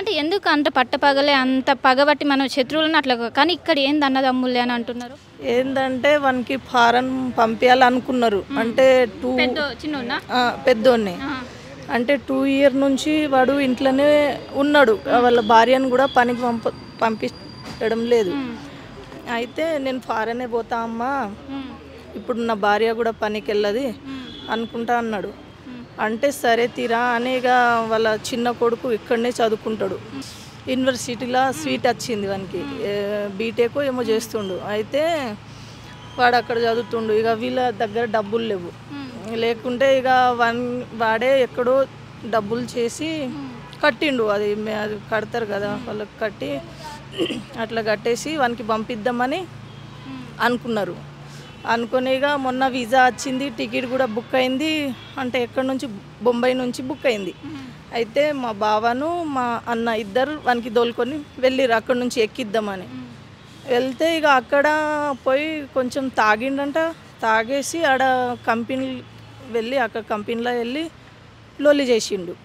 అంటే ఎందుకు అంత పట్టపగలే అంత పగబట్టి మనం శత్రువులను అట్లా కానీ ఇక్కడ ఏంది అన్నదమ్ములే అని అంటున్నారు. ఏంటంటే వానికి ఫారెన్ పంపించాలనుకున్నారు. అంటే పెద్దోడిని అంటే 2 ఇయర్ నుంచి వాడు ఇంట్లోనే ఉన్నాడు. వాళ్ళ భార్యను కూడా పనికి పంపించడం లేదు. అయితే నేను ఫారెనే పోతా అమ్మా, ఇప్పుడు నా భార్య కూడా పనికి వెళ్ళదు అనుకుంటా అన్నాడు. అంటే సరే తీరా అని ఇక వాళ్ళ చిన్న కొడుకు ఇక్కడనే చదువుకుంటాడు. యూనివర్సిటీలో సీట్ వచ్చింది వానికి, బీటెక్ ఏమో చేస్తుండు. అయితే వాడు అక్కడ చదువుతుండు. ఇక వీళ్ళ దగ్గర డబ్బులు లేవు, లేకుంటే ఇక వాడే ఎక్కడో డబ్బులు చేసి కట్టిండు. అది కడతారు కదా వాళ్ళకి, కట్టి అట్లా కట్టేసి వానికి పంపిద్దామని అనుకున్నారు. అనుకుని ఇక మొన్న వీసా వచ్చింది, టికెట్ కూడా బుక్ అయింది. అంటే ఎక్కడి నుంచి, బొంబాయి నుంచి బుక్ అయింది. అయితే మా బావను మా అన్న ఇద్దరు వానికి దోలుకొని వెళ్ళిరు అక్కడి నుంచి ఎక్కిద్దామని. వెళ్తే ఇక అక్కడ పోయి కొంచెం తాగిండంట. తాగేసి ఆడ కంపెనీ వెళ్ళి అక్కడ కంపెనీలో వెళ్ళి లొల్లి చేసిండు.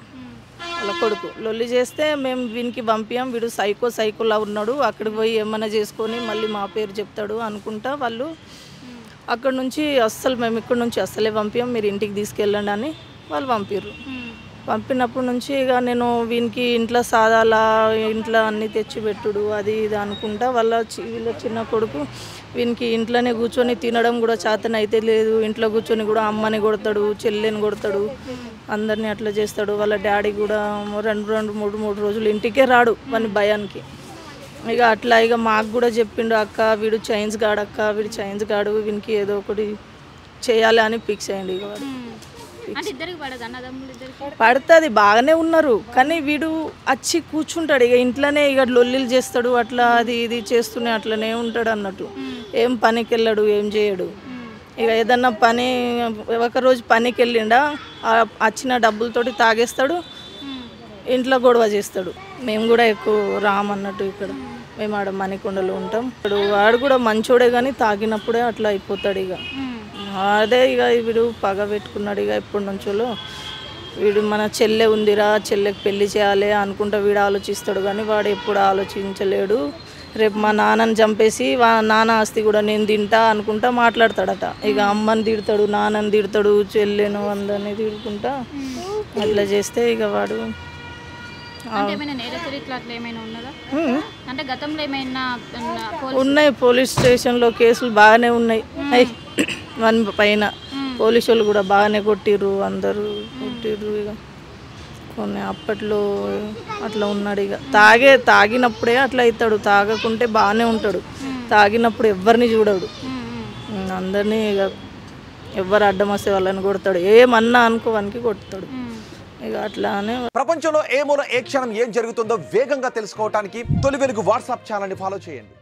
వాళ్ళ కొడుకు లొల్లి చేస్తే మేము వీనికి పంపించాం, వీడు సైకోలా ఉన్నాడు, అక్కడికి పోయి ఏమైనా చేసుకొని మళ్ళీ మా పేరు చెప్తాడు అనుకుంటా వాళ్ళు అక్కడ నుంచి మేము ఇక్కడ నుంచి అస్సలే పంపించాం, మీరు ఇంటికి తీసుకెళ్ళండి అని వాళ్ళు పంపిర్రు. పంపినప్పటి నుంచి ఇక నేను వీనికి ఇంట్లో సాదాలా, ఇంట్లో అన్నీ తెచ్చిపెట్టుడు అది ఇది అనుకుంటా. వీళ్ళ చిన్న కొడుకు వీనికి ఇంట్లోనే కూర్చొని తినడం కూడా చేతన అయితే లేదు. ఇంట్లో కూర్చొని కూడా అమ్మని కొడతాడు, చెల్లెని కొడతాడు, అందరినీ అట్లా చేస్తాడు. వాళ్ళ డాడీ కూడా 2-3 రోజులు ఇంటికే రాడు వాని భయానికి. ఇక అట్లా ఇక మాకు కూడా చెప్పిండు, అక్క వీడు చైన్స్ గాడు, అక్క వీడు చైన్స్ గాడు, వీనికి ఏదో ఒకటి చేయాలి అని ఫిక్స్ అయ్యిండు. ఇక వాడు పడుతుంది, బాగానే ఉన్నారు. కానీ వీడు వచ్చి కూర్చుంటాడు ఇక ఇంట్లోనే, ఇక లొల్లిలు చేస్తాడు, అట్లా అది ఇది చేస్తూనే అట్లనే ఉంటాడు అన్నట్టు. ఏం పనికి వెళ్ళాడు, ఏం చేయడు. ఇక ఏదన్నా పని, ఒకరోజు పనికి వెళ్ళిండా వచ్చిన డబ్బులతోటి తాగేస్తాడు, ఇంట్లో గొడవ చేస్తాడు. మేము కూడా ఎక్కువ రామన్నట్టు, ఇక్కడ మేము ఆడ మణికొండలో ఉంటాం. ఇప్పుడు వాడు కూడా మంచోడే కానీ తాగినప్పుడే అట్లా అయిపోతాడు. ఇక అదే ఇక వీడు పగ పెట్టుకున్నాడు. ఇక ఎప్పటి నుంచో వీడు మన చెల్లె ఉందిరా, చెల్లెకి పెళ్లి చేయాలి అనుకుంటా వీడు ఆలోచిస్తాడు. కానీ వాడు ఎప్పుడు ఆలోచించలేడు. రేపు మా నాన్నని చంపేసి నాన్న ఆస్తి కూడా నేను తింటా అనుకుంటా మాట్లాడతాడట. ఇక అమ్మని తిడతాడు, నాన్నని తిడతాడు, చెల్లెను అందరినీ తిడుకుంటా అట్లా చేస్తే ఇక వాడు ఉన్నాయి. పోలీస్ స్టేషన్లో కేసులు బాగానే ఉన్నాయి. వన్ పైన పోలీసు వాళ్ళు కూడా బాగానే కొట్టిర్రు, అందరూ కొట్టిర్రు. ఇక కొన్ని అప్పట్లో అట్లా ఉన్నాడు. ఇక తాగినప్పుడే అట్లా అవుతాడు, తాగకుంటే బాగానే ఉంటాడు. తాగినప్పుడు ఎవరిని చూడడు, అందరినీ ఇక ఎవరు అడ్డం వస్తే వాళ్ళని కొడతాడు. ఏమన్నా అనుకోవానికి కొడతాడు. ఇక అట్లానే ప్రపంచంలో ఏ మూల ఏ క్షణం ఏం జరుగుతుందో వేగంగా తెలుసుకోవడానికి తొలి వెలుగు వాట్సాప్ ఛానల్ని ఫాలో చేయండి.